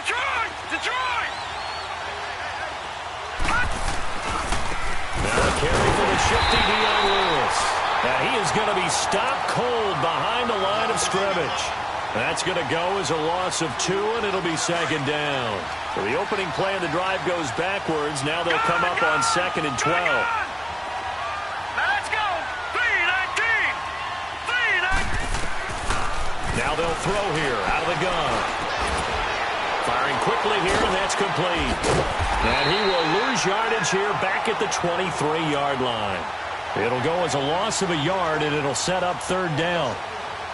Detroit! Now a carry for the shifty Dion Lewis. Now he is going to be stopped cold behind the line of scrimmage. That's going to go as a loss of 2, and it'll be second down. So the opening play of the drive goes backwards. Now they'll come up on 2nd and 12. Let's go! 3-19! Now they'll throw here out of the gun. Firing quickly here, and that's complete. And he will lose yardage here back at the 23-yard line. It'll go as a loss of a yard, and it'll set up 3rd down.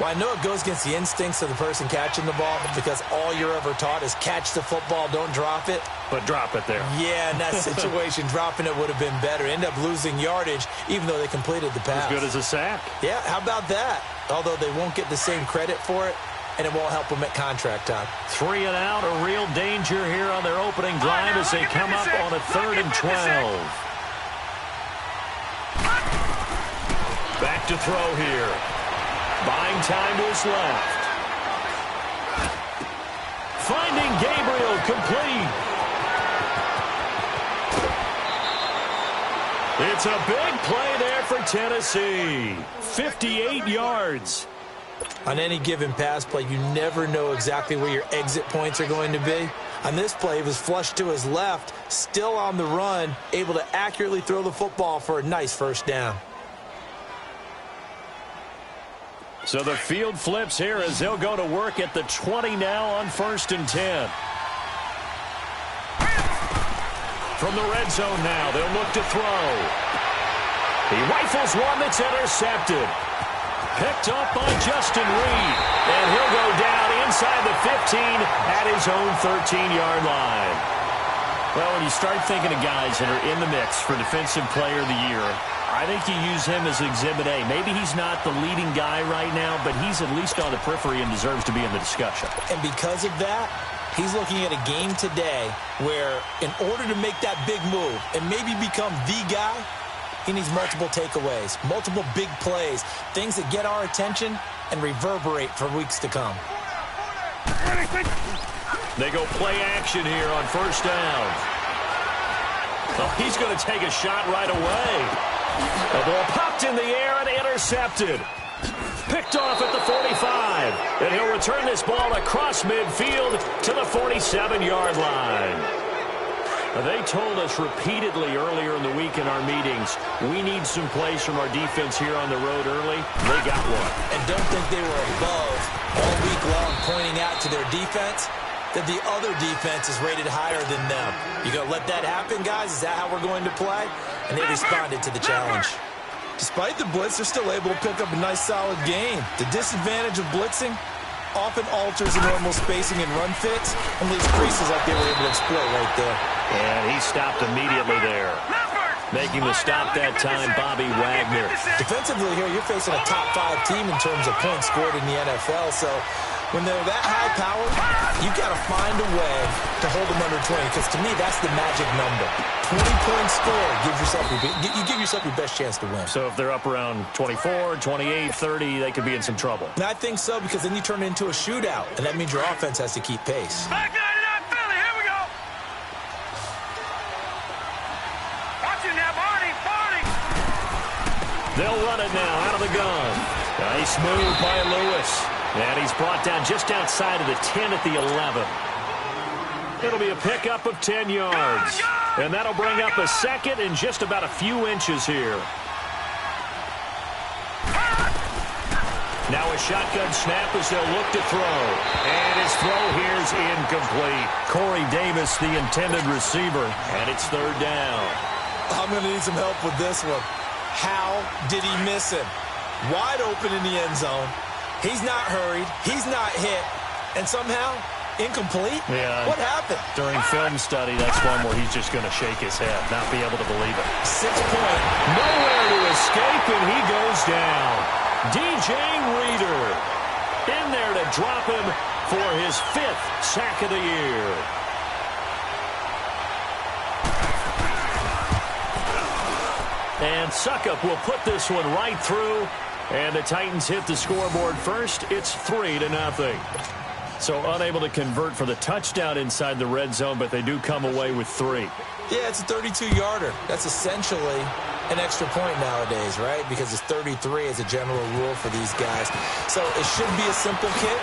Well, I know it goes against the instincts of the person catching the ball because all you're ever taught is catch the football, don't drop it. But drop it there. Yeah, in that situation, dropping it would have been better. End up losing yardage, even though they completed the pass. As good as a sack. Yeah, how about that? Although they won't get the same credit for it, and it won't help them at contract time. 3 and out, a real danger here on their opening drive as they come up on a 3rd and 12. Back to throw here. Buying time to his left. Finding Gabriel complete. It's a big play there for Tennessee. 58 yards. On any given pass play, you never know exactly where your exit points are going to be. On this play, he was flushed to his left, still on the run, able to accurately throw the football for a nice 1st down. So the field flips here as they'll go to work at the 20 now on 1st and 10. From the red zone now, they'll look to throw. He rifles one that's intercepted. Picked up by Justin Reed. And he'll go down inside the 15 at his own 13-yard line. Well, when you start thinking of guys that are in the mix for Defensive Player of the Year, I think you use him as Exhibit A. Maybe he's not the leading guy right now, but he's at least on the periphery and deserves to be in the discussion. And because of that, he's looking at a game today where in order to make that big move and maybe become the guy, he needs multiple takeaways, multiple big plays, things that get our attention and reverberate for weeks to come. They go play action here on 1st down. Oh, he's going to take a shot right away. The ball popped in the air and intercepted. Picked off at the 45. And he'll return this ball across midfield to the 47-yard line. They told us repeatedly earlier in the week in our meetings, we need some plays from our defense here on the road early. They got one. And don't think they were above all week long pointing out to their defense that the other defense is rated higher than them. You going to let that happen, guys? Is that how we're going to play? And they responded to the challenge. Despite the blitz, they're still able to pick up a nice, solid gain. The disadvantage of blitzing often alters the normal spacing and run fits and leaves creases like they were able to exploit right there. And he stopped immediately there. Making the stop that time, Bobby Wagner. Defensively here, you're facing a top 5 team in terms of points scored in the NFL, so when they're that high power, you've got to find a way to hold them under 20, because to me, that's the magic number. 20 points scored, you give yourself your best chance to win. So if they're up around 24, 28, 30, they could be in some trouble. And I think so, because then you turn it into a shootout, and that means your offense has to keep pace. Back 99 Philly, here we go. Watch it now, Barney. They'll run it now out of the gun. Nice move by Lewis. And he's brought down just outside of the 10 at the 11. It'll be a pickup of 10 yards. And that'll bring up a second and just about a few inches here. Now a shotgun snap as they'll look to throw. And his throw here's incomplete. Corey Davis, the intended receiver. And it's 3rd down. I'm going to need some help with this one. How did he miss him? Wide open in the end zone. He's not hurried. He's not hit. And somehow, incomplete? Yeah. What happened? During film study, that's one where he's just going to shake his head, not be able to believe it. 6 point. Nowhere to escape, and he goes down. DJ Reader in there to drop him for his 5th sack of the year. And Suckup will put this one right through. And the Titans hit the scoreboard first. It's 3-0. So unable to convert for the touchdown inside the red zone, but they do come away with 3. Yeah, it's a 32-yarder. That's essentially an extra point nowadays, right? Because it's 33 as a general rule for these guys. So it should be a simple kick.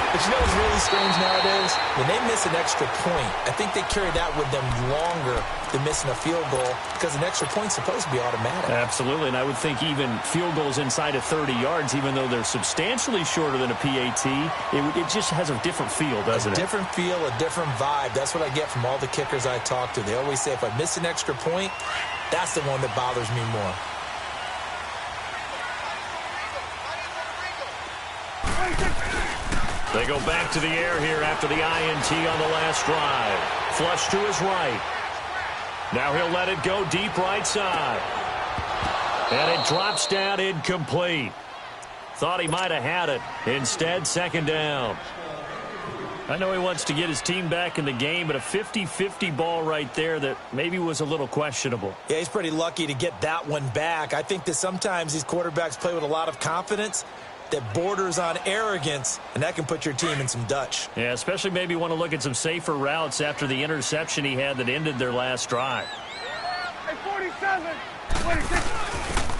But you know what's really strange nowadays? When they miss an extra point, I think they carry that with them longer than missing a field goal because an extra point's supposed to be automatic. Absolutely, and I would think even field goals inside of 30 yards, even though they're substantially shorter than a PAT, it just has a different feel, doesn't it? A different feel, a different vibe. That's what I get from all the kickers I talk to. They always say if I miss an extra point, that's the one that bothers me more. They go back to the air here after the INT on the last drive. Flush to his right. Now he'll let it go deep right side. And it drops down incomplete. Thought he might have had it. Instead, second down. I know he wants to get his team back in the game, but a 50-50 ball right there that maybe was a little questionable. Yeah, he's pretty lucky to get that one back. I think that sometimes these quarterbacks play with a lot of confidence that borders on arrogance, and that can put your team in some Dutch. Yeah, especially maybe want to look at some safer routes after the interception he had that ended their last drive. Hey, 47, 26.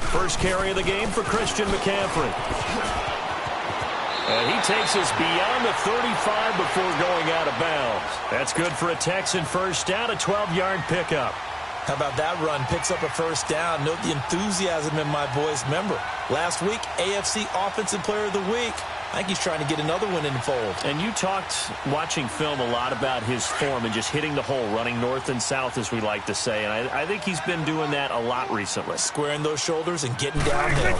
First carry of the game for Christian McCaffrey. And he takes us beyond the 35 before going out of bounds. That's good for a Texan first down, a 12-yard pickup. How about that run? Picks up a first down. Note the enthusiasm in my voice. Remember, last week, AFC Offensive Player of the Week. I think he's trying to get another one in the fold. And you talked, watching film, a lot about his form and just hitting the hole, running north and south, as we like to say. And I think he's been doing that a lot recently. Squaring those shoulders and getting downhill.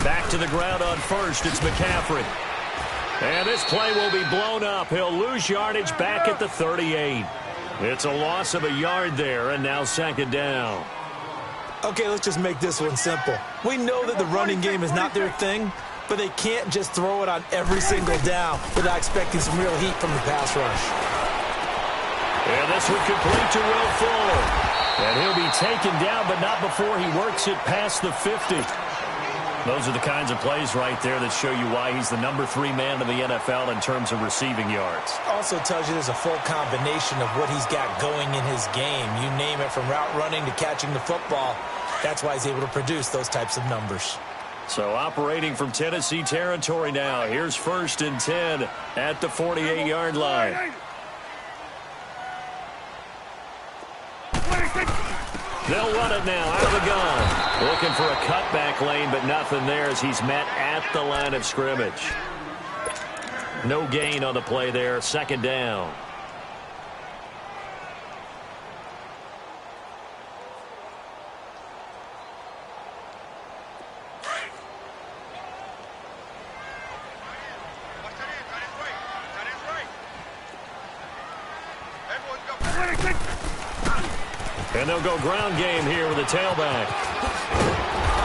Back to the ground on first. It's McCaffrey. And this play will be blown up. He'll lose yardage back at the 38. It's a loss of a yard there, and now second down. Okay, let's just make this one simple. We know that the running game is not their thing, but they can't just throw it on every single down without expecting some real heat from the pass rush. And this one complete to Will Fuller. And he'll be taken down, but not before he works it past the 50. Those are the kinds of plays right there that show you why he's the number 3 man in the NFL in terms of receiving yards. Also tells you there's a full combination of what he's got going in his game. You name it, from route running to catching the football. That's why he's able to produce those types of numbers. So operating from Tennessee territory now. Here's first and 10 at the 48-yard line. They'll run it now out of the gun. Looking for a cutback lane, but nothing there as he's met at the line of scrimmage. No gain on the play there. Second down. And they'll go ground game here with a tailback.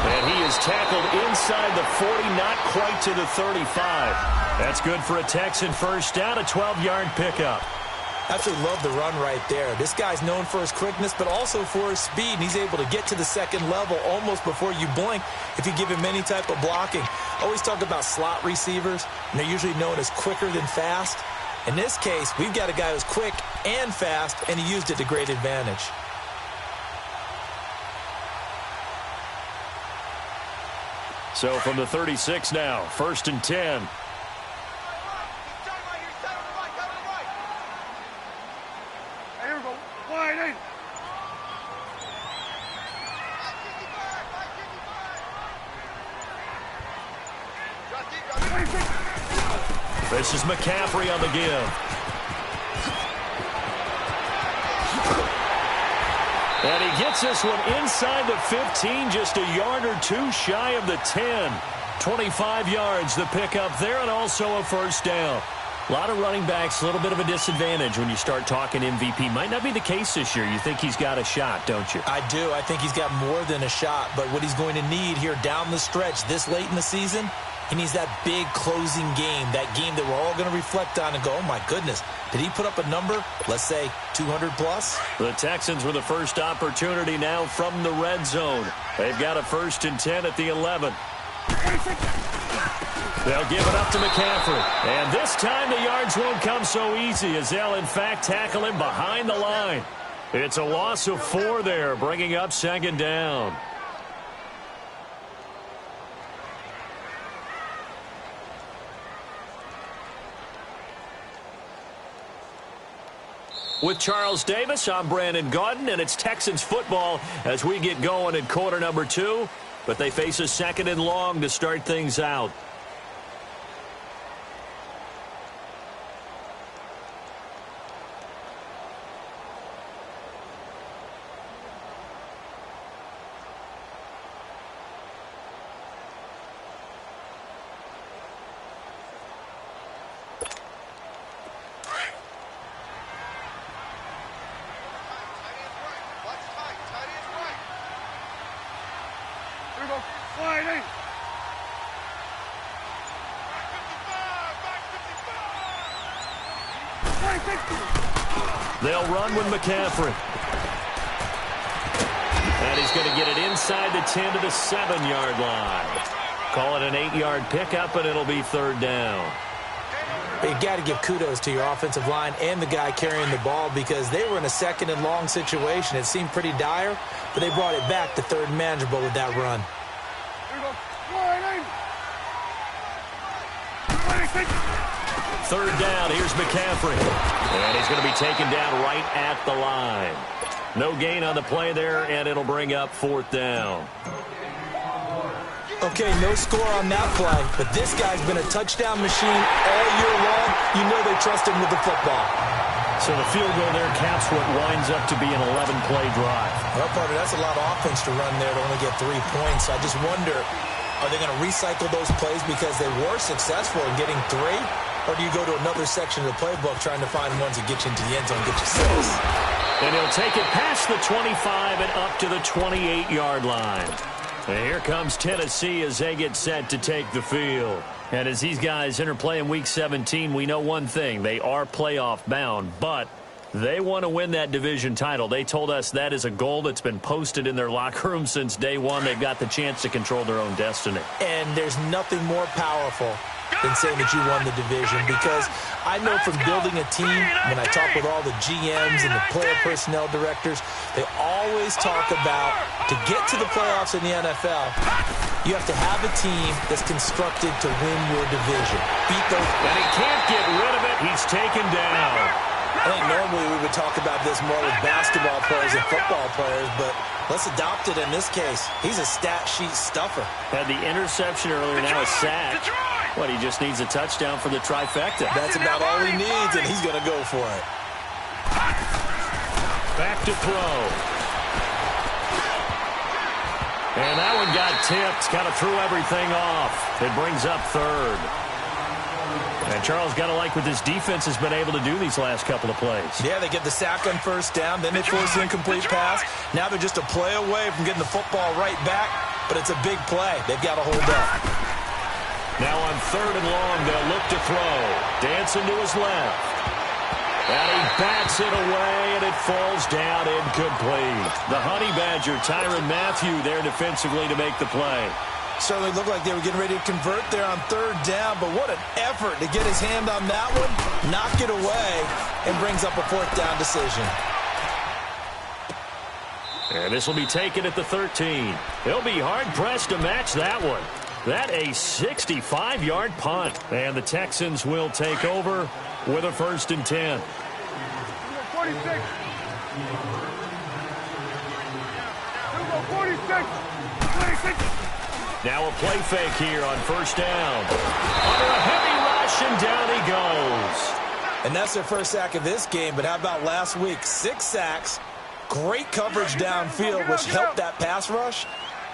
And he is tackled inside the 40, not quite to the 35. That's good for a Texan first down, a 12-yard pickup. Absolutely love the run right there. This guy's known for his quickness, but also for his speed. And he's able to get to the second level almost before you blink if you give him any type of blocking. Always talk about slot receivers, and they're usually known as quicker than fast. In this case, we've got a guy who's quick and fast, and he used it to great advantage. So from the 36 now, first and 10. Here we go. Wide in. This is McCaffrey on the give. And he gets this one inside the 15, just a yard or two shy of the 10. 25 yards, the pickup there, and also a first down. A lot of running backs, a little bit of a disadvantage when you start talking MVP. Might not be the case this year. You think he's got a shot, don't you? I do. I think he's got more than a shot. But what he's going to need here down the stretch this late in the season, he needs that big closing game, that game that we're all going to reflect on and go, oh, my goodness, did he put up a number, let's say, 200 plus? The Texans with the first opportunity now from the red zone. They've got a first and 10 at the 11. They'll give it up to McCaffrey. And this time the yards won't come so easy as they'll, in fact, tackle him behind the line. It's a loss of 4 there, bringing up 2nd down. With Charles Davis, I'm Brandon Gaudin, and it's Texans football as we get going at quarter number 2. But they face a 2nd and long to start things out. They'll run with McCaffrey. And he's going to get it inside the 10 to the 7-yard line. Call it an 8-yard pickup, and it'll be 3rd down. You got to give kudos to your offensive line and the guy carrying the ball because they were in a 2nd and long situation. It seemed pretty dire, but they brought it back to 3rd and manageable with that run. 3rd down, here's McCaffrey. And he's going to be taken down right at the line. No gain on the play there, and it'll bring up 4th down. Okay, no score on that play, but this guy's been a touchdown machine all year long. You know they trust him with the football. So the field goal there caps what winds up to be an 11-play drive. Well, partner, that's a lot of offense to run there to only get 3 points. I just wonder, are they going to recycle those plays because they were successful in getting 3? Or do you go to another section of the playbook trying to find ones that get you into the end zone, get you 6? And he'll take it past the 25 and up to the 28-yard line. And here comes Tennessee as they get set to take the field. And as these guys interplay in Week 17, we know one thing. They are playoff bound, but they want to win that division title. They told us that is a goal that's been posted in their locker room since day one. They've got the chance to control their own destiny. And there's nothing more powerful than saying that you won the division, because I know from building a team, when I talk with all the GMs and the player personnel directors, they always talk about to get to the playoffs in the NFL, you have to have a team that's constructed to win your division. Beat those. And he can't get rid of it. He's taken down. I think normally we would talk about this more with basketball players and football players, but let's adopt it in this case. He's a stat sheet stuffer. Had the interception earlier, now a sack. What, he just needs a touchdown for the trifecta. That's about all he needs, and he's going to go for it. Back to throw. And that one got tipped. Kind of threw everything off. It brings up 3rd. And Charles got to like what this defense has been able to do these last couple of plays. Yeah, they get the sack on 1st down, then they force the incomplete pass. Now they're just a play away from getting the football right back, but it's a big play. They've got to hold up. Now on 3rd and long, they'll look to throw. Dancing to his left. And he bats it away, and it falls down incomplete. The Honey Badger, Tyrann Mathieu, there defensively to make the play. Certainly looked like they were getting ready to convert there on 3rd down, but what an effort to get his hand on that one, knock it away, and brings up a 4th down decision. And this will be taken at the 13. They'll be hard-pressed to match that one. That a 65-yard punt. And the Texans will take over with a 1st and 10. 46. 46. Now a play fake here on 1st down. Under a heavy rush, and down he goes. And that's their first sack of this game, but how about last week? 6 sacks, great coverage downfield, which helped that pass rush.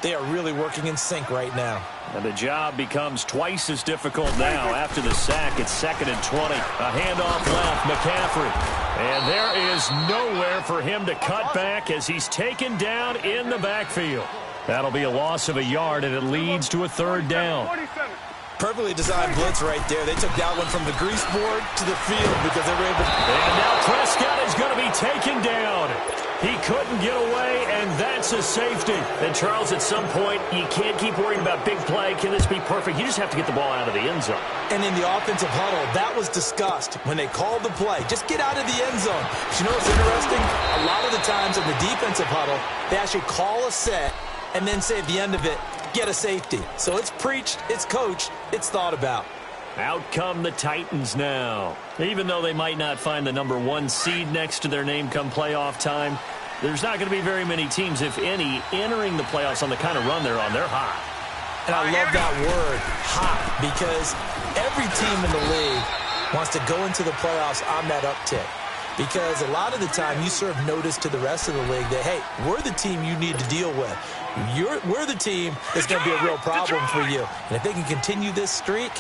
They are really working in sync right now. And the job becomes twice as difficult now. After the sack, it's 2nd and 20. A handoff left, McCaffrey. And there is nowhere for him to cut back as he's taken down in the backfield. That'll be a loss of a yard, and it leads to a 3rd down. Perfectly designed blitz right there. They took that one from the grease board to the field because they were able to... And now Prescott is going to be taken down. He couldn't get away, and that's a safety. And, Charles, at some point, you can't keep worrying about big play. Can this be perfect? You just have to get the ball out of the end zone. And in the offensive huddle, that was discussed when they called the play. Just get out of the end zone. But you know what's interesting? A lot of the times in the defensive huddle, they actually call a set and then say at the end of it, get a safety. So it's preached, it's coached, it's thought about. Out come the Titans now. Even though they might not find the number 1 seed next to their name come playoff time, there's not going to be very many teams, if any, entering the playoffs on the kind of run they're on. They're hot. And I love that word, hot, because every team in the league wants to go into the playoffs on that uptick. Because a lot of the time you serve notice to the rest of the league that, hey, we're the team you need to deal with. We're the team that's going to be a real problem for you. And if they can continue this streak,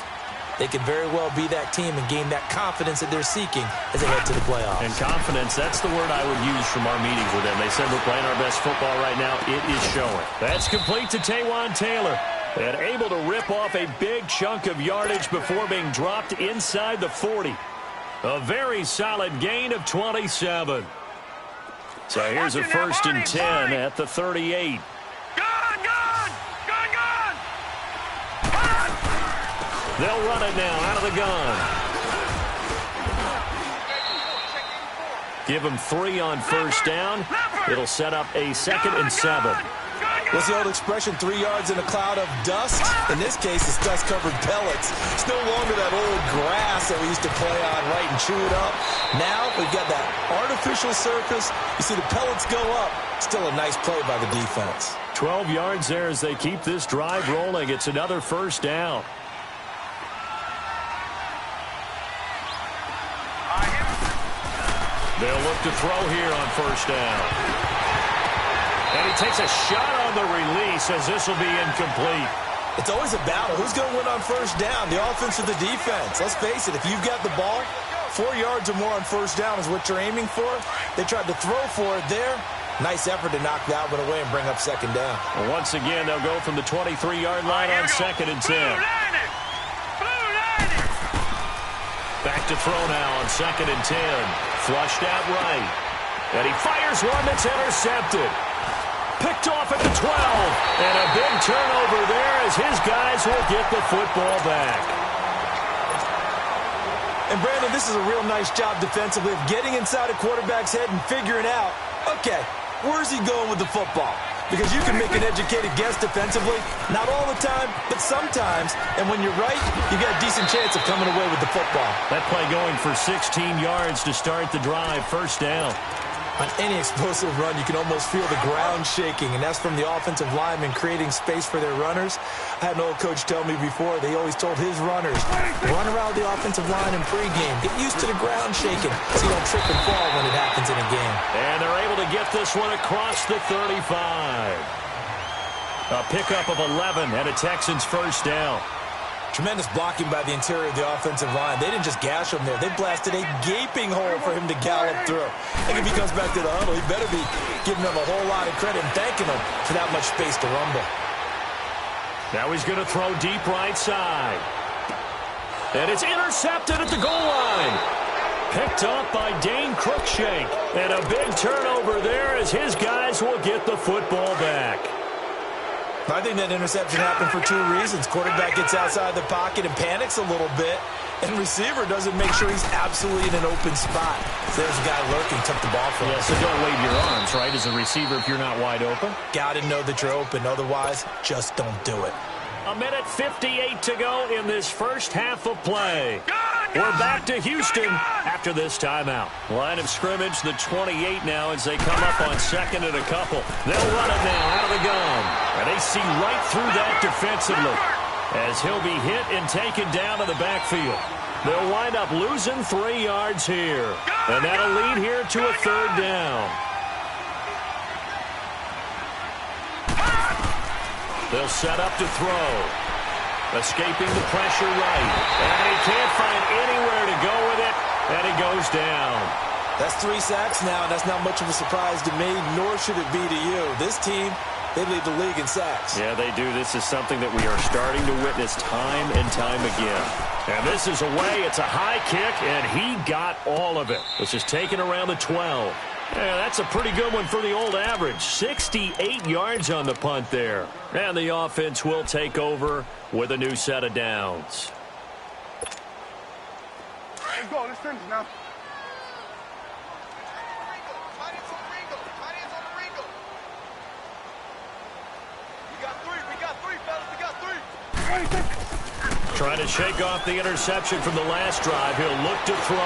they could very well be that team and gain that confidence that they're seeking as they head to the playoffs. And confidence, that's the word I would use from our meetings with them. They said we're playing our best football right now. It is showing. That's complete to Taywan Taylor. And able to rip off a big chunk of yardage before being dropped inside the 40. A very solid gain of 27. So here's a 1st and 10 at the 38. They'll run it now out of the gun. Give them 3 on 1st down. It'll set up a 2nd and 7. What's the old expression, 3 yards in a cloud of dust? In this case, it's dust-covered pellets. It's no longer that old grass that we used to play on, right, and chew it up. Now we've got that artificial surface. You see the pellets go up. Still a nice play by the defense. 12 yards there as they keep this drive rolling. It's another 1st down. They'll look to throw here on 1st down. And he takes a shot on the release as this will be incomplete. It's always a battle. Who's going to win on 1st down, the offense or the defense? Let's face it, if you've got the ball, 4 yards or more on 1st down is what you're aiming for. They tried to throw for it there. Nice effort to knock that one away and bring up 2nd down. Well, once again, they'll go from the 23-yard line on 2nd and 10. Back to throw now on 2nd and 10. Flushed out right. And he fires one that's intercepted. Picked off at the 12. And a big turnover there as his guys will get the football back. And, Brandon, this is a real nice job defensively of getting inside a quarterback's head and figuring out, okay, where's he going with the football? Because you can make an educated guess defensively, not all the time, but sometimes. And when you're right, you got a decent chance of coming away with the football. That play going for 16 yards to start the drive, 1st down. On any explosive run, you can almost feel the ground shaking, and that's from the offensive linemen creating space for their runners. I had an old coach tell me before, they always told his runners, run around the offensive line in pregame. Get used to the ground shaking so you don't trip and fall when it happens in a game. And they're able to get this one across the 35. A pickup of 11 and a Texans 1st down. Tremendous blocking by the interior of the offensive line. They didn't just gash him there. They blasted a gaping hole for him to gallop through. I think if he comes back to the huddle, he better be giving them a whole lot of credit and thanking them for that much space to rumble. Now he's going to throw deep right side. And it's intercepted at the goal line. Picked up by Dane Cruikshank. And a big turnover there as his guys will get the football back. I think that interception happened for 2 reasons. Quarterback gets outside the pocket and panics a little bit, and receiver doesn't make sure he's absolutely in an open spot. So there's a guy lurking, took the ball from him. Yeah, so don't wave your arms, right, as a receiver if you're not wide open. Got to know that you're open. Otherwise, just don't do it. 1:58 to go in this first half of play. We're back to Houston after this timeout. Line of scrimmage, the 28 now as they come up on 2nd and a couple. They'll run it now out of the gun. And they see right through that defensively as he'll be hit and taken down to the backfield. They'll wind up losing 3 yards here. And that'll lead here to a 3rd down. They'll set up to throw. Escaping the pressure right. And he can't find anywhere to go with it. And he goes down. That's 3 sacks now, and that's not much of a surprise to me, nor should it be to you. This team, they lead the league in sacks. Yeah, they do. This is something that we are starting to witness time and time again. And this is away. It's a high kick, and he got all of it. This is taken around the 12. Yeah, that's a pretty good one for the old average. 68 yards on the punt there. And the offense will take over with a new set of downs. Let's go. Let's finish now. Trying to shake off the interception from the last drive. He'll look to throw.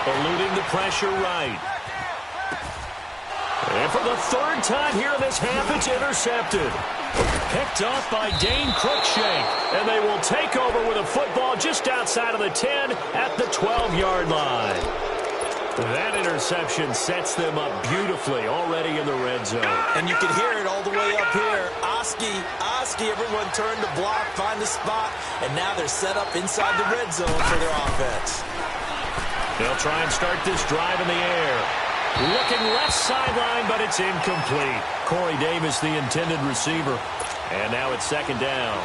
Eluding the pressure right. And for the third time here in this half, it's intercepted. Picked off by Dane Cruikshank. And they will take over with a football just outside of the 10 at the 12-yard line. That interception sets them up beautifully already in the red zone. And you can hear it all the way up here. Oski, everyone turned to block, find the spot, and now they're set up inside the red zone for their offense. They'll try and start this drive in the air. Looking left sideline, but it's incomplete. Corey Davis, the intended receiver. And now it's second down.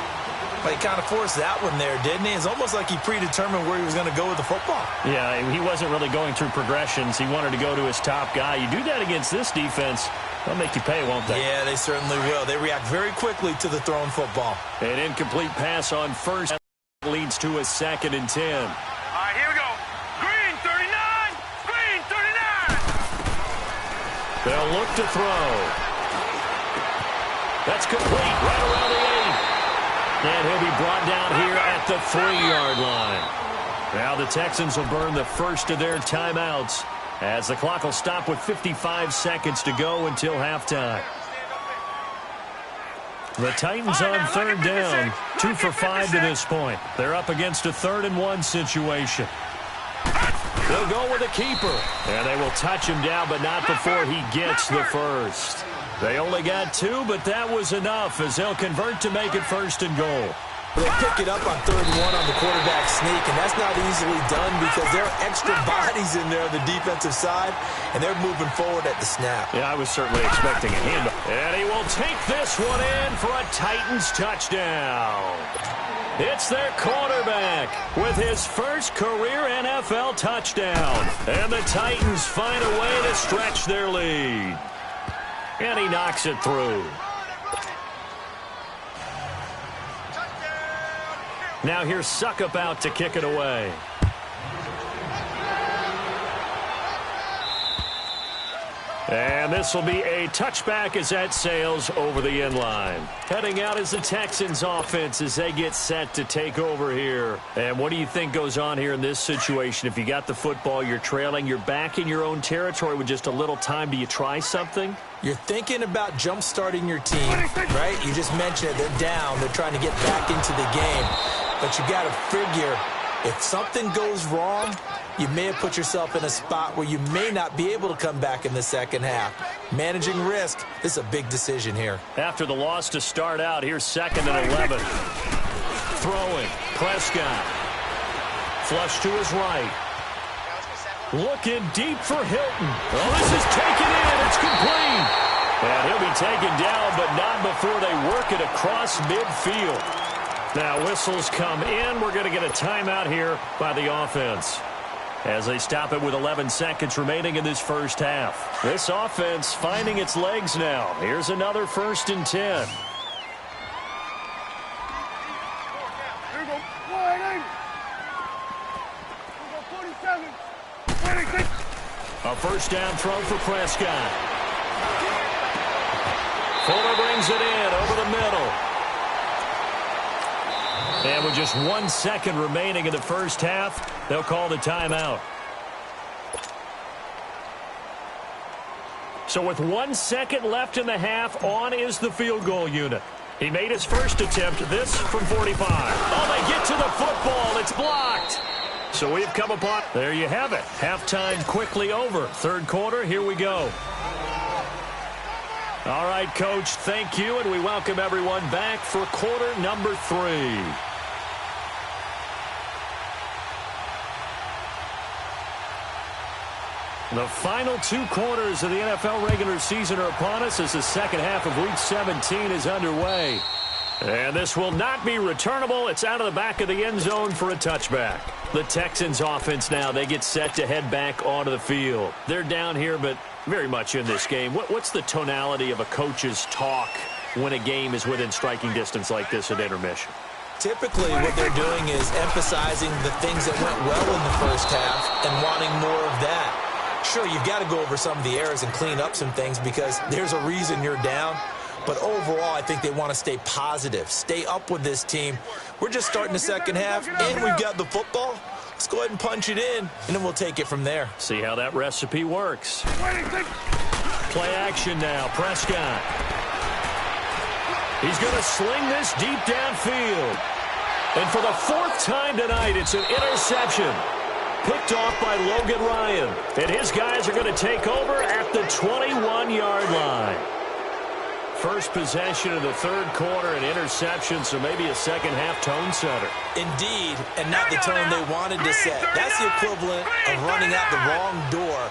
But he kind of forced that one there, didn't he? It's almost like he predetermined where he was going to go with the football. Yeah, he wasn't really going through progressions. He wanted to go to his top guy. You do that against this defense, they'll make you pay, won't they? Yeah, they certainly will. They react very quickly to the thrown football. An incomplete pass on first leads to a 2nd and 10. All right, here we go. Green 39. Green 39. They'll look to throw. That's complete right around the 8. And he'll be brought down here at the 3-yard line. Now the Texans will burn the first of their timeouts as the clock will stop with 55 seconds to go until halftime. The Titans on third down, 2 for 5 to this point. They're up against a 3rd and 1 situation. They'll go with a keeper, and they will touch him down, but not before he gets the first. They only got 2, but that was enough as they'll convert to make it 1st and goal. They pick it up on 3rd and 1 on the quarterback sneak, and that's not easily done because there are extra bodies in there on the defensive side, and they're moving forward at the snap. Yeah, I was certainly expecting a handoff. And he will take this one in for a Titans touchdown. It's their quarterback with his first career NFL touchdown. And the Titans find a way to stretch their lead. And he knocks it through. Now here's Suckup out to kick it away. And this will be a touchback as that sails over the end line. Heading out is the Texans offense as they get set to take over here. And what do you think goes on here in this situation? If you got the football, you're trailing, you're back in your own territory with just a little time. Do you try something? You're thinking about jump-starting your team, right? You just mentioned it. They're down. They're trying to get back into the game. But you got to figure if something goes wrong, you may have put yourself in a spot where you may not be able to come back in the second half. Managing risk, this is a big decision here. After the loss to start out, here's 2nd and 11. Throwing, Prescott. Flush to his right. Looking deep for Hilton. Oh, this is taken in. It's complete. And he'll be taken down, but not before they work it across midfield. Now whistles come in. We're going to get a timeout here by the offense as they stop it with 11 seconds remaining in this first half. This offense finding its legs now. Here's another 1st and 10. Here we go. Wide angle. Here we go. 47. 26. A first down throw for Prescott. Fuller brings it in over the middle. And with just 1 second remaining in the first half, they'll call the timeout. So with 1 second left in the half, on is the field goal unit. He made his first attempt, this from 45. Oh, they get to the football. It's blocked. So we've come upon, there you have it. Halftime quickly over. Third quarter, here we go. All right, Coach, thank you, and we welcome everyone back for quarter number 3. The final 2 quarters of the NFL regular season are upon us as the second half of Week 17 is underway. And this will not be returnable. It's out of the back of the end zone for a touchback. The Texans offense now, they get set to head back onto the field. They're down here, but very much in this game. What's the tonality of a coach's talk when a game is within striking distance like this at intermission? Typically, what they're doing is emphasizing the things that went well in the first half and wanting more of that. Sure, you've got to go over some of the errors and clean up some things because there's a reason you're down. But overall, I think they want to stay positive, stay up with this team. We're just starting the second half, and we've got the football. Let's go ahead and punch it in, and then we'll take it from there. See how that recipe works. Play action now, Prescott. He's going to sling this deep downfield. And for the fourth time tonight, it's an interception. Picked off by Logan Ryan. And his guys are going to take over at the 21-yard line. First possession of the third quarter, an interception, so maybe a second-half tone setter. Indeed, and not the tone they wanted to set. That's the equivalent of running out the wrong door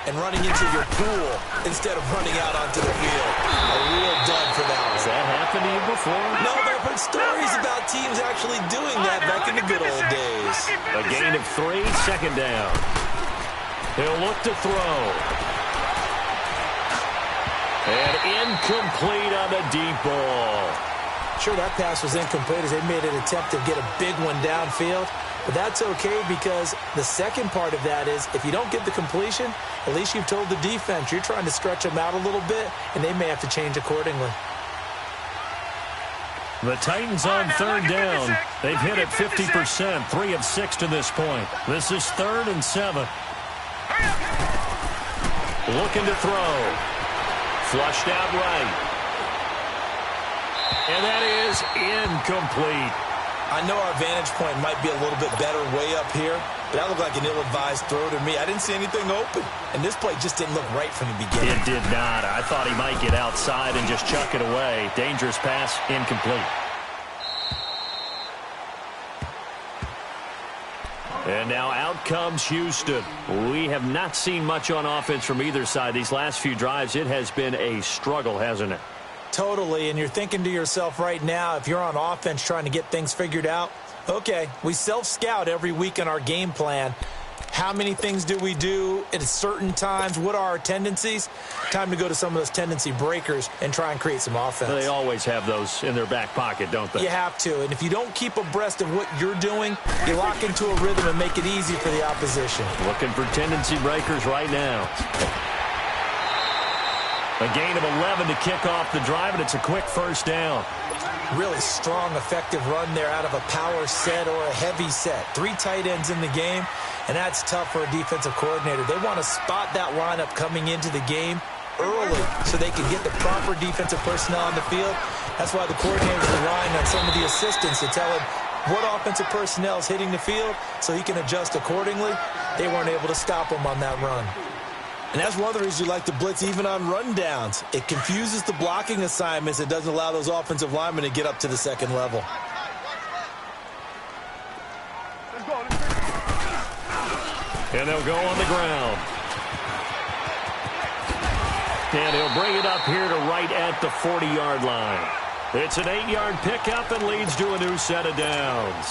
and running into your pool instead of running out onto the field. A real dud for that one. Has that happened to you before? No, but I've heard stories about teams actually doing that back in the good old days. A gain of 3, second down. He'll look to throw. And incomplete on the deep ball. Sure, that pass was incomplete as they made an attempt to get a big one downfield. But that's okay because the second part of that is if you don't get the completion, at least you've told the defense you're trying to stretch them out a little bit, and they may have to change accordingly. The Titans on third down. They've hit it 50%, 3 of 6 to this point. This is 3rd and 7. Looking to throw. Flushed out right. And that is incomplete. I know our vantage point might be a little bit better way up here, but that looked like an ill-advised throw to me. I didn't see anything open, and this play just didn't look right from the beginning. It did not. I thought he might get outside and just chuck it away. Dangerous pass, incomplete. And now out comes Houston. We have not seen much on offense from either side. These last few drives, it has been a struggle, hasn't it? Totally, and you're thinking to yourself right now, if you're on offense trying to get things figured out, okay, we self-scout every week in our game plan. How many things do we do at certain times? What are our tendencies? Time to go to some of those tendency breakers and try and create some offense. They always have those in their back pocket, don't they? You have to, and if you don't keep abreast of what you're doing, you lock into a rhythm and make it easy for the opposition. Looking for tendency breakers right now. A gain of 11 to kick off the drive, and it's a quick first down. Really strong, effective run there out of a power set or a heavy set. 3 tight ends in the game, and that's tough for a defensive coordinator. They want to spot that lineup coming into the game early so they can get the proper defensive personnel on the field. That's why the coordinator is relying on some of the assistants to tell him what offensive personnel is hitting the field so he can adjust accordingly. They weren't able to stop him on that run. And that's one of the reasons you like to blitz even on rundowns. It confuses the blocking assignments. It doesn't allow those offensive linemen to get up to the second level. And they'll go on the ground. And he'll bring it up here to right at the 40-yard line. It's an 8-yard pickup and leads to a new set of downs.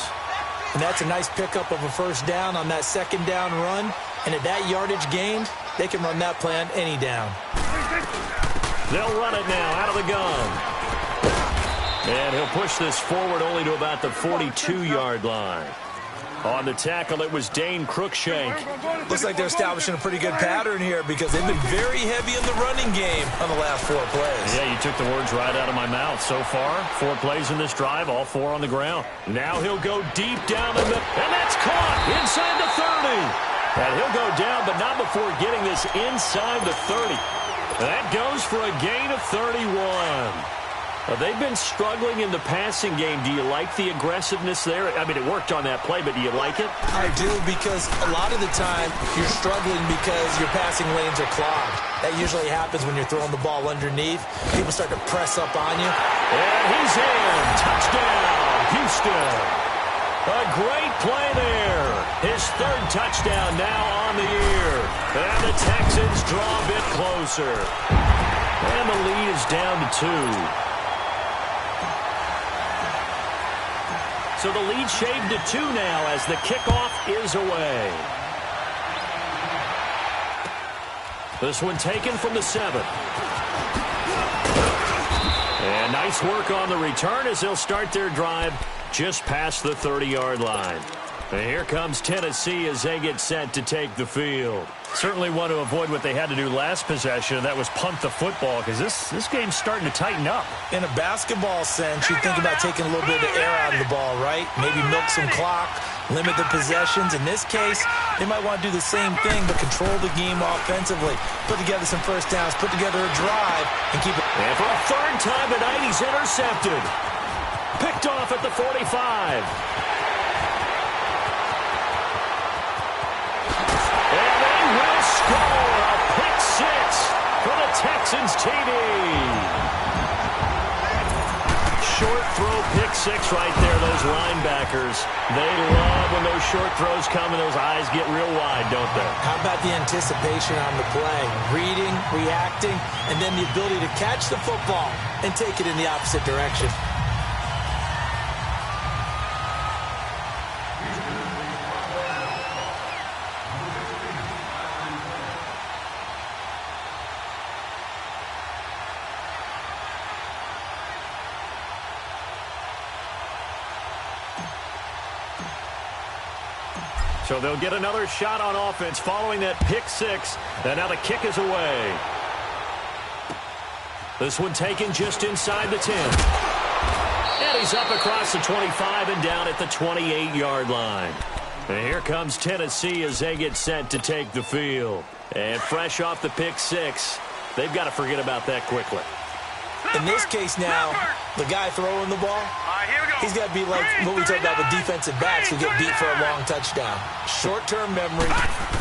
And that's a nice pickup of a first down on that second down run. And at that yardage gained, they can run that play on any down. They'll run it now out of the gun. And he'll push this forward only to about the 42-yard line. On the tackle, it was Dane Cruikshank. Looks like they're establishing a pretty good pattern here because they've been very heavy in the running game on the last 4 plays. Yeah, you took the words right out of my mouth. So far, 4 plays in this drive, all 4 on the ground. Now he'll go deep down in the... And that's caught inside the 30. And he'll go down, but not before getting this inside the 30. That goes for a gain of 31. They've been struggling in the passing game. Do you like the aggressiveness there? I mean, it worked on that play, but do you like it? I do, because a lot of the time you're struggling because your passing lanes are clogged. That usually happens when you're throwing the ball underneath. People start to press up on you. And he's in. Touchdown, Houston. A great play there. His 3rd touchdown now on the year. And the Texans draw a bit closer. And the lead is down to 2. So the lead shaved to 2 now as the kickoff is away. This one taken from the 7. And nice work on the return as they'll start their drive just past the 30-yard line. And here comes Tennessee as they get set to take the field. Certainly want to avoid what they had to do last possession, and that was punt the football, because this game's starting to tighten up. In a basketball sense, you think about taking a little bit of the air out of the ball, right? Maybe milk some clock, limit the possessions. In this case, they might want to do the same thing, but control the game offensively. Put together some first downs, put together a drive, and keep it. And for a third time tonight, he's intercepted. Picked off at the 45. Score a pick 6 for the Texans TD. Short throw pick 6 right there, those linebackers. They love when those short throws come and those eyes get real wide, don't they? How about the anticipation on the play? Reading, reacting, and then the ability to catch the football and take it in the opposite direction. So they'll get another shot on offense following that pick 6. And now the kick is away. This one taken just inside the 10. And he's up across the 25 and down at the 28-yard line. And here comes Tennessee as they get set to take the field. And fresh off the pick 6, they've got to forget about that quickly. In this case now, the guy throwing the ball, he's got to be like what we talked about with defensive backs who get beat for a long touchdown. Short-term memory,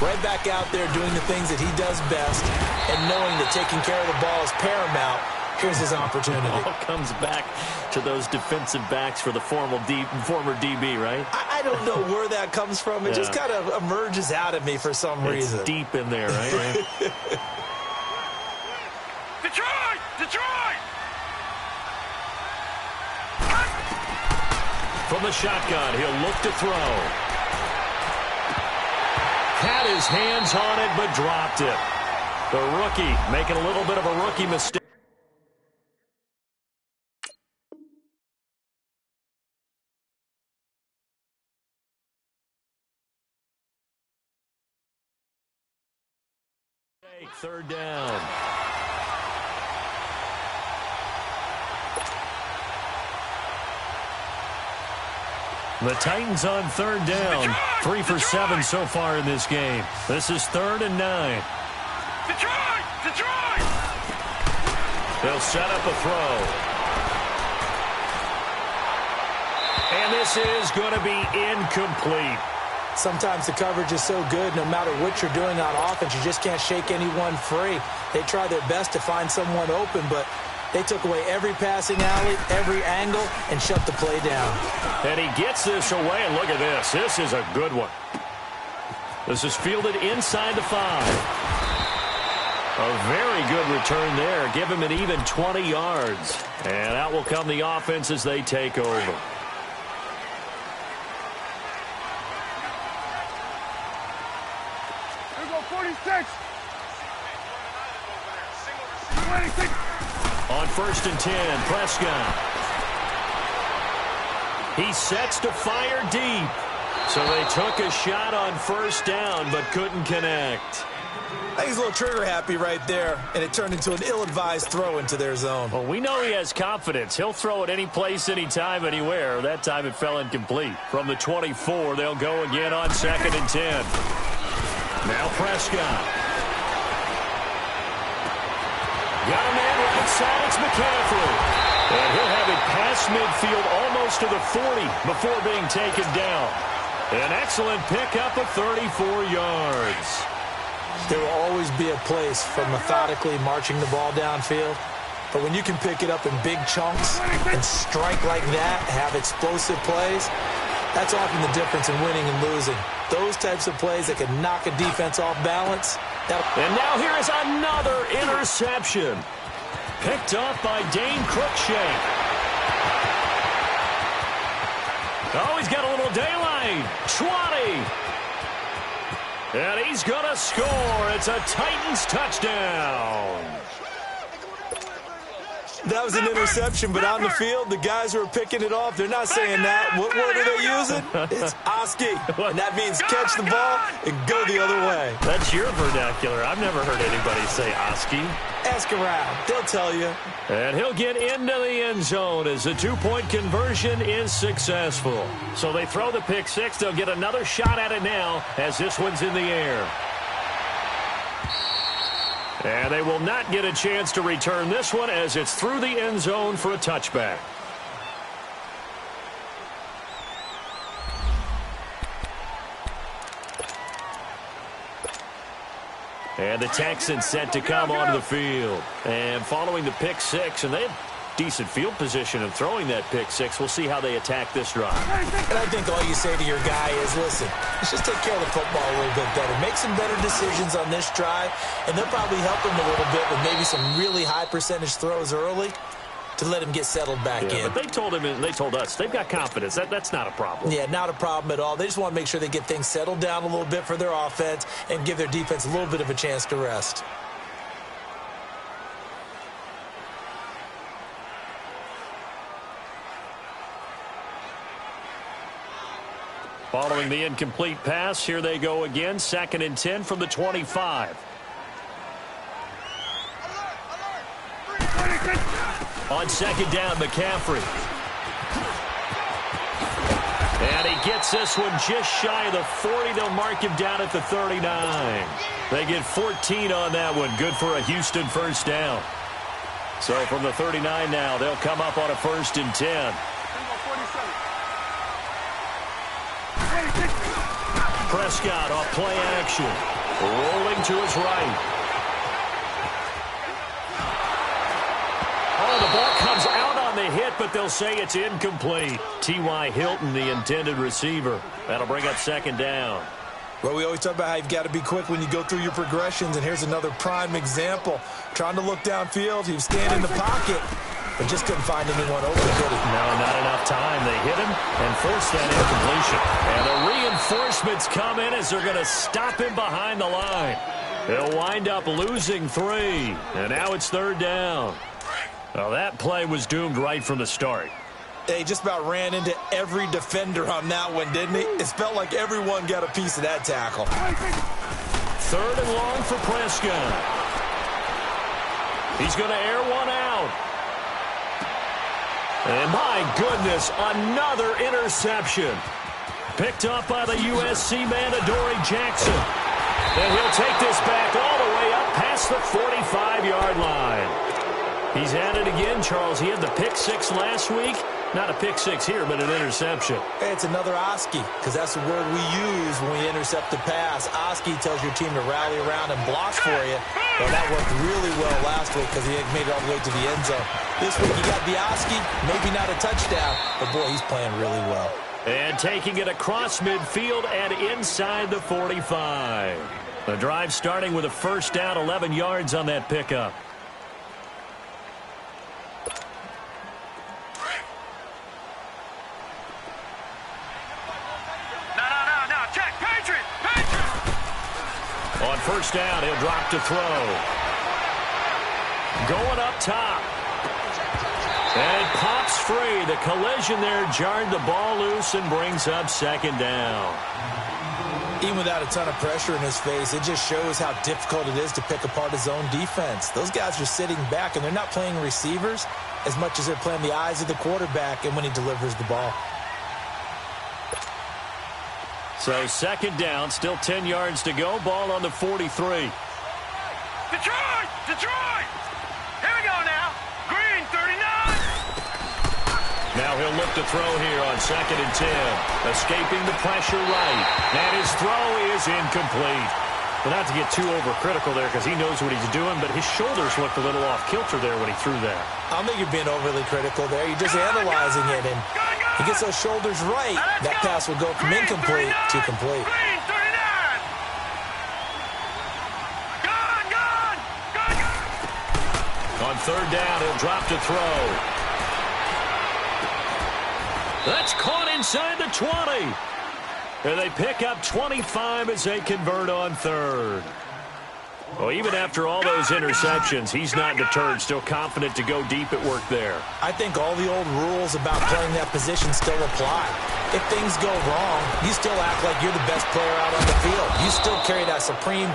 right back out there doing the things that he does best, and knowing that taking care of the ball is paramount. Here's his opportunity. It all comes back to those defensive backs for the former DB, right? I don't know where that comes from. It just kind of emerges out of me for some reason. It's deep in there, right? Detroit! Detroit! From the shotgun, he'll look to throw. Had his hands on it, but dropped it. The rookie making a little bit of a rookie mistake. Third down. The Titans on third down. 3 for 7 so far in this game. This is 3rd and 9. Detroit! Detroit! They'll set up a throw. And this is going to be incomplete. Sometimes the coverage is so good, no matter what you're doing on offense, you just can't shake anyone free. They try their best to find someone open, but they took away every passing alley, every angle, and shut the play down. And he gets this away, and look at this. This is a good one. This is fielded inside the 5. A very good return there. Give him an even 20 yards. And out will come the offense as they take over. Here we go, 46. On 1st and 10, Prescott. He sets to fire deep. So they took a shot on 1st down, but couldn't connect. I think he's a little trigger happy right there, and it turned into an ill-advised throw into their zone. Well, we know he has confidence. He'll throw it any place, anytime, anywhere. That time it fell incomplete. From the 24, they'll go again on 2nd and 10. Now Prescott. Got a man right side. It's McCaffrey. And he'll have it past midfield almost to the 40 before being taken down. An excellent pickup of 34 yards. There will always be a place for methodically marching the ball downfield. But when you can pick it up in big chunks and strike like that, have explosive plays, that's often the difference in winning and losing. Those types of plays that can knock a defense off balance. And now here is another interception. Picked off by Dane Cruikshank. Oh, he's got a little daylight. 20. And he's going to score. It's a Titans touchdown. That was an interception, but on the field, the guys who are picking it off, they're not saying that. What word are they using? It's Oski, and that means catch the ball and go the other way. That's your vernacular. I've never heard anybody say Oski. Ask around. They'll tell you. And he'll get into the end zone as the two-point conversion is successful. So they throw the pick six. They'll get another shot at it now as this one's in the air. And they will not get a chance to return this one as it's through the end zone for a touchback. And the Texans set to come onto the field. And following the pick six, and they have decent field position in throwing that pick six. We'll see how they attack this drive. And I think all you say to your guy is, listen, let's just take care of the football a little bit better. Make some better decisions on this drive, and they'll probably help him a little bit with maybe some really high percentage throws early to let him get settled back in. But they told him and they told us they've got confidence. That's not a problem. Yeah, not a problem at all. They just want to make sure they get things settled down a little bit for their offense and give their defense a little bit of a chance to rest. Following the incomplete pass, here they go again. 2nd and 10 from the 25. On second down, McCaffrey. And he gets this one just shy of the 40. They'll mark him down at the 39. They get 14 on that one. Good for a Houston first down. So from the 39 now, they'll come up on a 1st and 10. Prescott off play action. Rolling to his right. Oh, the ball comes out on the hit, but they'll say it's incomplete. T.Y. Hilton, the intended receiver. That'll bring up 2nd down. Well, we always talk about how you've got to be quick when you go through your progressions, and here's another prime example. Trying to look downfield, he was standing in the pocket, but just couldn't find anyone open, did he? No, not enough time. They hit him and forced that incompletion. And the reinforcements come in as they're going to stop him behind the line. They'll wind up losing 3, and now it's 3rd down. Well, that play was doomed right from the start. He just about ran into every defender on that one, didn't he? It felt like everyone got a piece of that tackle. 3rd and long for Prescott. He's going to air one out. And my goodness, another interception. Picked up by the USC man, Adoree Jackson. And he'll take this back all the way up past the 45-yard line. He's at it again, Charles. He had the pick six last week. Not a pick six here, but an interception. Hey, it's another Oski, because that's the word we use when we intercept the pass. Oski tells your team to rally around and block for you. Well, that worked really well last week because he made it all the way to the end zone. This week, you got the Oski, maybe not a touchdown, but boy, he's playing really well. And taking it across midfield and inside the 45. The drive starting with a 1st down, 11 yards on that pickup. On 1st down, he'll drop to throw. Going up top. And it pops free. The collision there jarred the ball loose and brings up 2nd down. Even without a ton of pressure in his face, it just shows how difficult it is to pick apart his own defense. Those guys are sitting back, and they're not playing receivers as much as they're playing the eyes of the quarterback and when he delivers the ball. So 2nd down, still 10 yards to go. Ball on the 43. Detroit! Detroit! Here we go now. Green, 39. Now he'll look to throw here on 2nd and 10. Escaping the pressure right. And his throw is incomplete. Well, not to get too overcritical there because he knows what he's doing, but his shoulders looked a little off kilter there when he threw that. I don't think you're being overly critical there. You're just analyzing it, and he gets those shoulders right. That pass will go from incomplete to complete. Green, 39. Gone! On 3rd down, he'll drop to throw. That's caught inside the 20. And they pick up 25 as they convert on third. Well, even after all those interceptions, he's not deterred, still confident to go deep at work there. I think all the old rules about playing that position still apply. If things go wrong, you still act like you're the best player out on the field. You still carry that supreme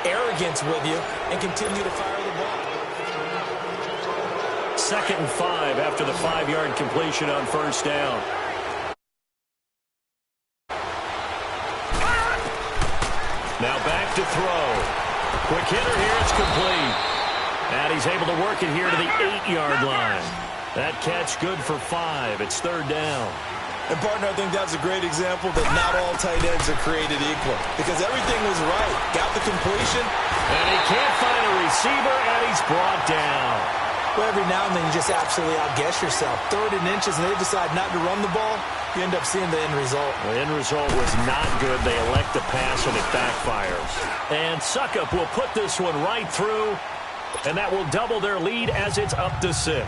arrogance with you and continue to fire the ball. 2nd and 5 after the 5-yard completion on first down. Now back to throw. Quick hitter here, it's complete. And he's able to work it here to the 8-yard line. That catch good for 5. It's 3rd down. And, partner, I think that's a great example that not all tight ends are created equal. Because everything was right. Got the completion. And he can't find a receiver, and he's brought down. Well, every now and then you just absolutely outguess yourself. 3rd and inches, and they decide not to run the ball. You end up seeing the end result. The end result was not good. They elect to pass, and it backfires. And Suckup will put this one right through, and that will double their lead as it's up to 6.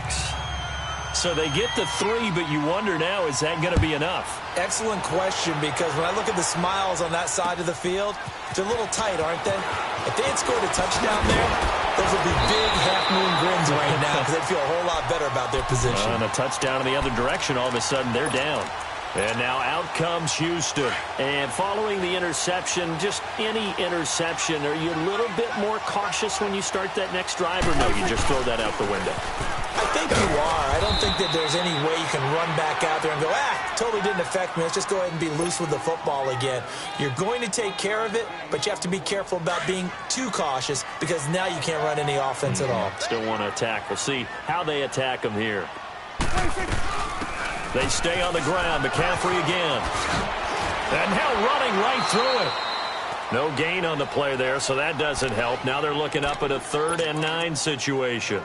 So they get the 3, but you wonder now, is that going to be enough? Excellent question, because when I look at the smiles on that side of the field, they're a little tight, aren't they? If they had scored a touchdown there, those would be big half-moon grins right now because they'd feel a whole lot better about their position. And a touchdown in the other direction, all of a sudden they're down. And now out comes Houston. And following the interception, just any interception, are you a little bit more cautious when you start that next drive, or no, you just throw that out the window? I think you are. I don't think that there's any way you can run back out there and go, totally didn't affect me. Let's just go ahead and be loose with the football again. You're going to take care of it, but you have to be careful about being too cautious because now you can't run any offense at all. Still want to attack. We'll see how they attack them here. They stay on the ground. McCaffrey again. And now running right through it. No gain on the play there, so that doesn't help. Now they're looking up at a 3rd and 9 situation.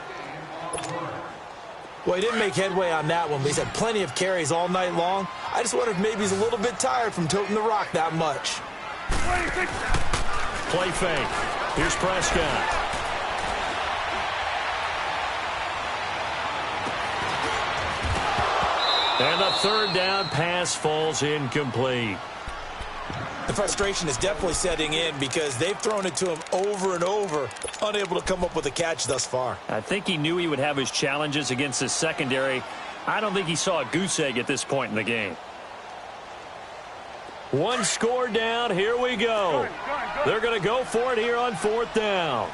Well, he didn't make headway on that one, but he's had plenty of carries all night long. I just wonder if maybe he's a little bit tired from toting the rock that much. Play fake. Here's Prescott. And the 3rd down pass falls incomplete. The frustration is definitely setting in because they've thrown it to him over and over, unable to come up with a catch thus far. I think he knew he would have his challenges against his secondary. I don't think he saw a goose egg at this point in the game. One score down. Here we go. They're going to go for it here on 4th down.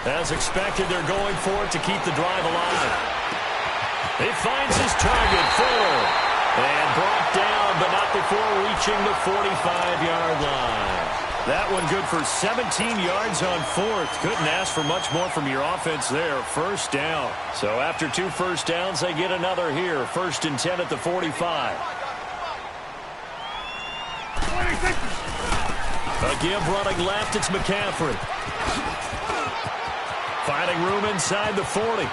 As expected, they're going for it to keep the drive alive. He finds his target, Fuller. And brought down, but not before reaching the 45-yard line. That one good for 17 yards on 4th. Couldn't ask for much more from your offense there. 1st down. So after 2 first downs, they get another here. 1st and 10 at the 45. A give running left, it's McCaffrey. Finding room inside the 40.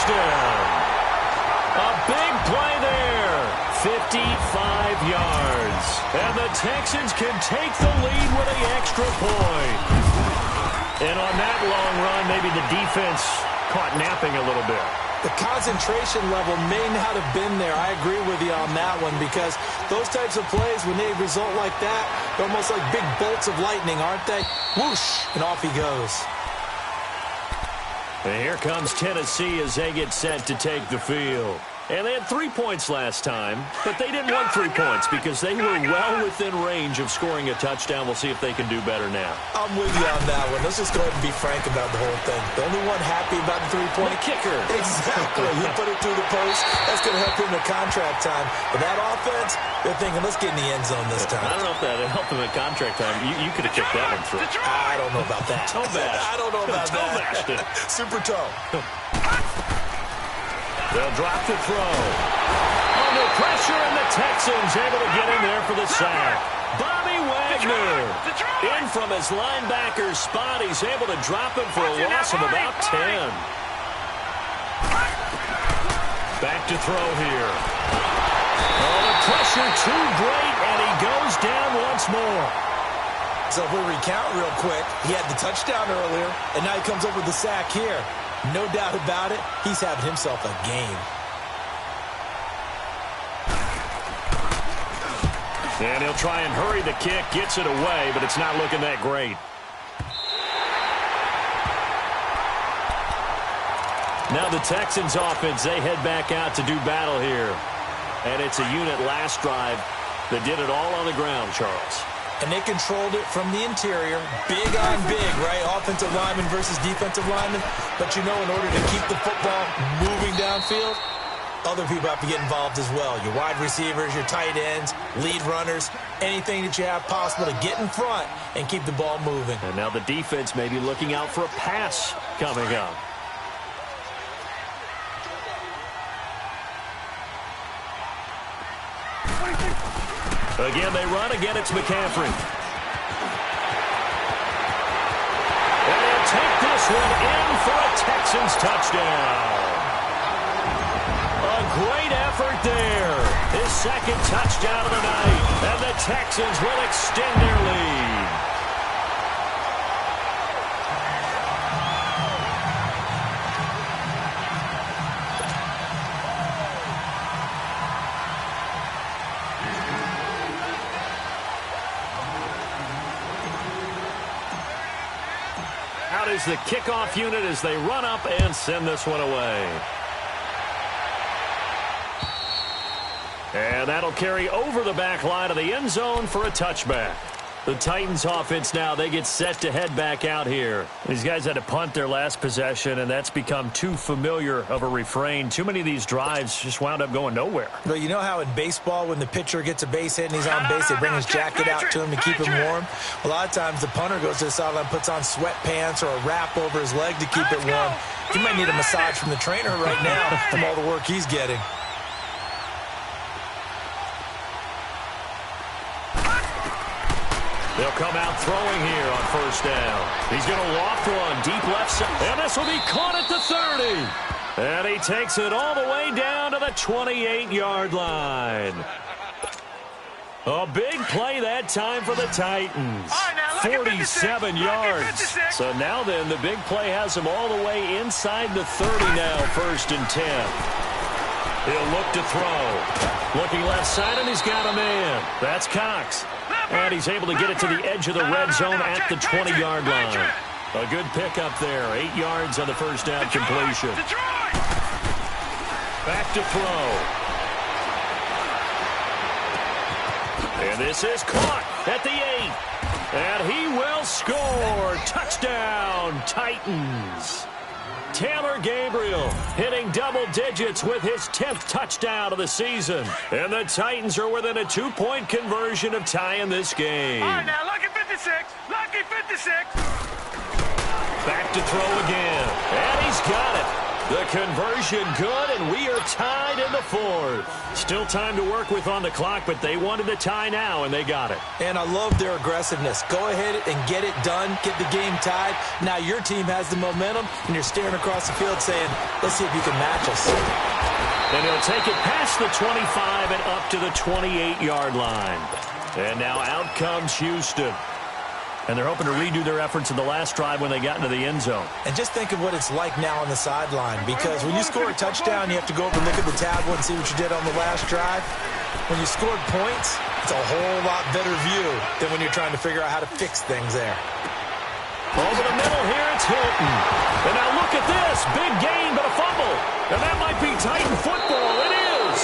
A big play there. 55 yards. And the Texans can take the lead with an extra point. And on that long run, maybe the defense caught napping a little bit. The concentration level may not have been there. I agree with you on that one because those types of plays, when they result like that, they're almost like big bolts of lightning, aren't they? Whoosh, and off he goes. And here comes Tennessee as they get set to take the field. And they had 3 points last time, but they didn't want 3 points because they were well within range of scoring a touchdown. We'll see if they can do better now. I'm with you on that one. Let's just go ahead and be frank about the whole thing. The only one happy about the 3-point kicker. Exactly. You put it through the post. That's going to help him in contract time. But that offense, they're thinking, let's get in the end zone this time. I don't know if that helped him in contract time. You could have kicked that one through. I don't know about that. Toe bash. I don't know about toe that. Bashed it. Super toe. They'll drop the throw. Under pressure, and the Texans able to get in there for the sack. Bobby Wagner in from his linebacker spot. He's able to drop him for a loss of about 10. Back to throw here. Oh, the pressure too great, and he goes down once more. So if we recount real quick, he had the touchdown earlier, and now he comes up with the sack here. No doubt about it, he's having himself a game. And he'll try and hurry the kick, gets it away, but it's not looking that great. Now the Texans offense, they head back out to do battle here. And it's a unit last drive that did it all on the ground, Charles. And they controlled it from the interior, big on big, right? Offensive lineman versus defensive lineman. But you know, in order to keep the football moving downfield, other people have to get involved as well. Your wide receivers, your tight ends, lead runners, anything that you have possible to get in front and keep the ball moving. And now the defense may be looking out for a pass coming up. Again, they run. Again, it's McCaffrey. And they'll take this one in for a Texans touchdown. A great effort there. His second touchdown of the night. And the Texans will extend their lead. Out is the kickoff unit as they run up and send this one away. And that'll carry over the back line of the end zone for a touchback. The Titans offense now, they get set to head back out here. These guys had to punt their last possession, and that's become too familiar of a refrain. Too many of these drives just wound up going nowhere. But you know how in baseball, when the pitcher gets a base hit and he's on base, they bring his jacket out to him to keep him warm? A lot of times the punter goes to the sideline, puts on sweatpants or a wrap over his leg to keep it warm. He might need a massage from the trainer right now from all the work he's getting. They'll come out throwing here on first down. He's going to loft one deep left side. And this will be caught at the 30. And he takes it all the way down to the 28-yard line. A big play that time for the Titans. 47 yards. So now then, the big play has him all the way inside the 30 now, 1st and 10. He'll look to throw. Looking left side, and he's got a man. That's Cox. And he's able to get it to the edge of the red zone at the 20-yard line. A good pickup there. 8 yards on the first down completion. Back to throw. And this is caught at the 8. And he will score. Touchdown, Titans. Taylor Gabriel hitting double digits with his 10th touchdown of the season. And the Titans are within a 2-point conversion of tying this game. All right, now, lucky 56. Lucky 56. Back to throw again. And he's got it. The conversion good, and we are tied in the 4th. Still time to work with on the clock, but they wanted the tie now, and they got it. And I love their aggressiveness. Go ahead and get it done. Get the game tied. Now your team has the momentum, and you're staring across the field saying, let's see if you can match us. And he'll take it past the 25 and up to the 28-yard line. And now out comes Houston. And they're hoping to redo their efforts in the last drive when they got into the end zone. And just think of what it's like now on the sideline, because when you score a touchdown, you have to go over and look at the tablet and see what you did on the last drive. When you scored points, it's a whole lot better view than when you're trying to figure out how to fix things there. Over the middle here, it's Hilton. And now look at this. Big gain, but a fumble. And that might be Titan football. It is.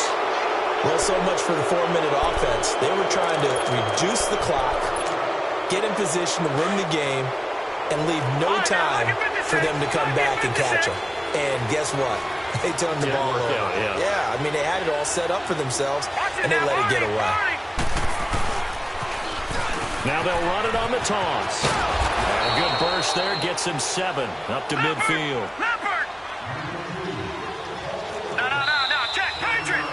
Well, so much for the 4-minute offense. They were trying to reduce the clock, get in position to win the game, and leave no time for them to come back and catch them. And guess what? They turned the ball over. Yeah, I mean, they had it all set up for themselves, and they let it get away. Now they'll run it on the toss. A good burst there gets him 7 up to midfield. No, check. Patriot.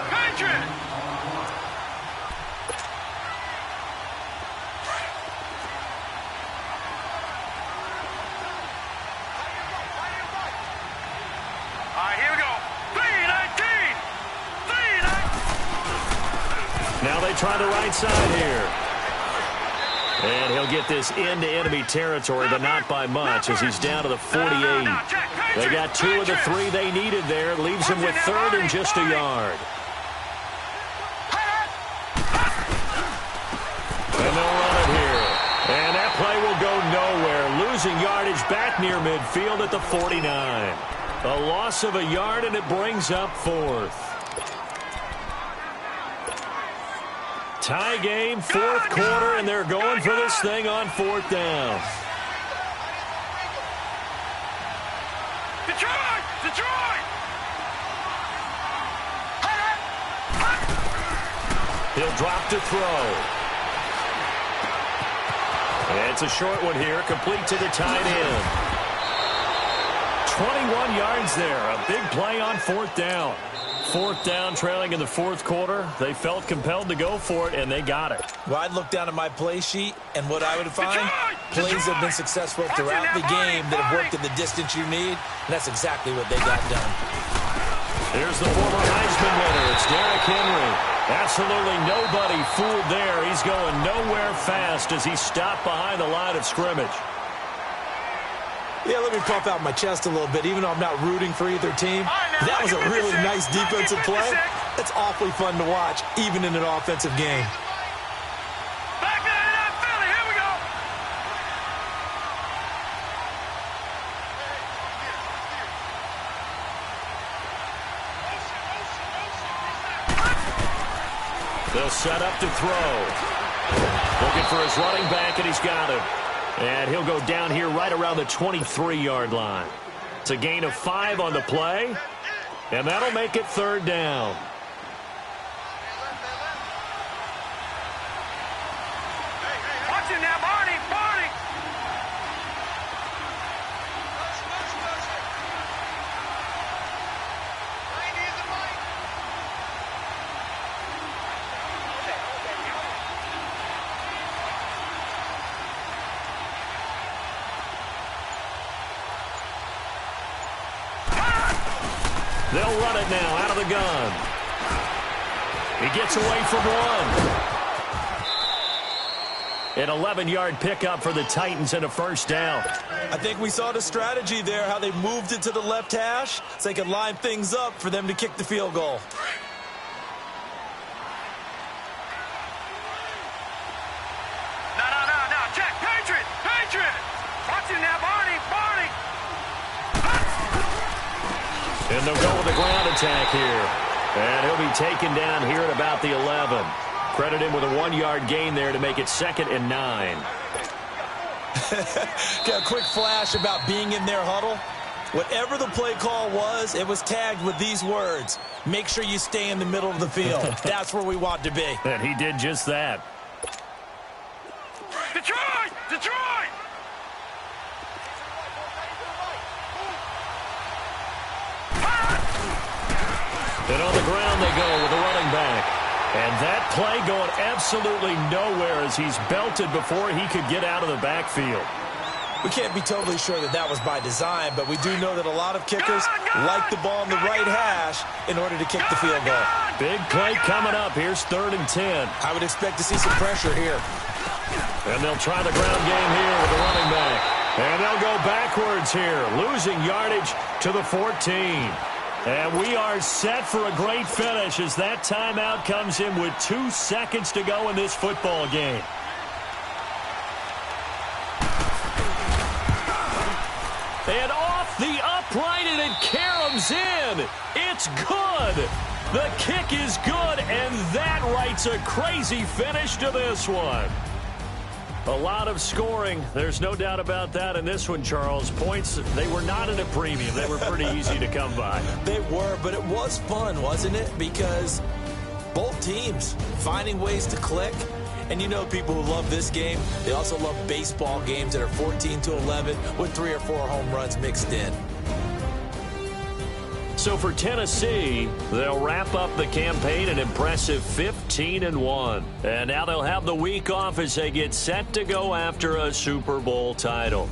All right, here we go. 3-19. Now they try the right side here. And he'll get this into enemy territory, but not by much, as he's down to the 48. They got 2 of the 3 they needed there. Leaves him with 3rd and just a yard. And they'll run it here. And that play will go nowhere. Losing yardage back near midfield at the 49. A loss of a yard, and it brings up 4th. Tie game, 4th quarter, and they're going for this thing on 4th down. Detroit! Detroit! He'll drop to throw. And it's a short one here, complete to the tight end. 21 yards there, a big play on 4th down. 4th down, trailing in the 4th quarter. They felt compelled to go for it, and they got it. Well, I'd look down at my play sheet, and what I would find, plays have been successful throughout the game that have worked in the distance you need, and that's exactly what they got done. Here's the former Heisman winner. It's Derrick Henry. Absolutely nobody fooled there. He's going nowhere fast as he stopped behind the line of scrimmage. Yeah, let me puff out my chest a little bit, even though I'm not rooting for either team. That was a really nice defensive play. It's awfully fun to watch, even in an offensive game. Back nine and out, Philly. Here we go. They'll set up to throw. Looking for his running back, and he's got him. And he'll go down here right around the 23-yard line. It's a gain of 5 on the play, and that'll make it 3rd down. Watch him now, Barney. Barney. They'll run it now out of the gun. He gets away from one. An 11-yard pickup for the Titans and a 1st down. I think we saw the strategy there, how they moved it to the left hash so they could line things up for them to kick the field goal. No. Check. Patriot. Patriot. Watch him now, Barney. Barney. And they'll go with a ground attack here. And he'll be taken down here at about the 11. Credit him with a 1-yard gain there to make it 2nd and 9. Got a quick flash about being in their huddle. Whatever the play call was, it was tagged with these words: make sure you stay in the middle of the field. That's where we want to be. And he did just that. Detroit. Detroit. And on the ground they go with the running back. And that play going absolutely nowhere as he's belted before he could get out of the backfield. We can't be totally sure that that was by design, but we do know that a lot of kickers like the ball on the right hash in order to kick the field goal. Big play coming up. Here's 3rd and 10. I would expect to see some pressure here. And they'll try the ground game here with the running back. And they'll go backwards here, losing yardage to the 14. And we are set for a great finish as that timeout comes in with 2 seconds to go in this football game. And off the upright, and it caroms in. It's good. The kick is good, and that writes a crazy finish to this one. A lot of scoring. There's no doubt about that in this one, Charles. Points, they were not at a premium. They were pretty easy to come by. They were, but it was fun, wasn't it? Because both teams finding ways to click. And you know people who love this game, they also love baseball games that are 14-11 with 3 or 4 home runs mixed in. So for Tennessee, they'll wrap up the campaign an impressive 15-1. And now they'll have the week off as they get set to go after a Super Bowl title.